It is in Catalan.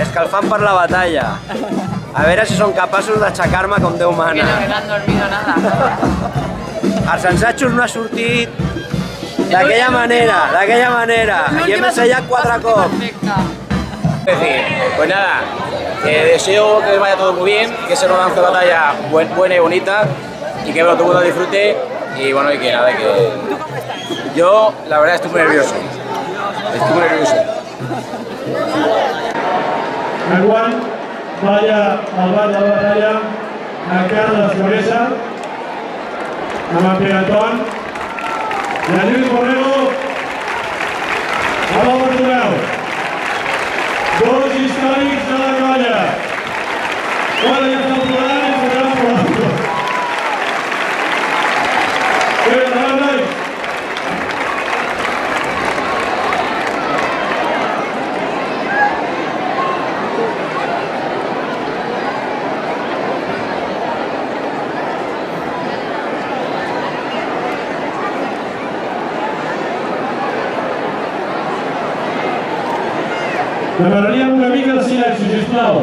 Escalfant per la batalla. A veure si són capaços d'aixecar-me com Déu mana. Que no han dormido nada. Els ensatjos no ha sortit d'aquella manera, I hem ensayat 4 cops. Es decir, pues nada, deseo que vaya todo muy bien, que sea una danza de batalla buena y bonita, y que todo el mundo disfrute, y bueno, y que nada, que... Yo, la verdad, estoy muy nervioso. Estoy muy nervioso. Enguany balla al ball de la batalla a Carles Cabeza, amb en Pere Anton, i a Lluís Borrego, a l'Albert Tomeu. Dos històrics de la colla. Bueno, ja estan plorant i s'acaben plorant. Bé, endavant, nois. Demanaríem una mica de silenci, sisplau.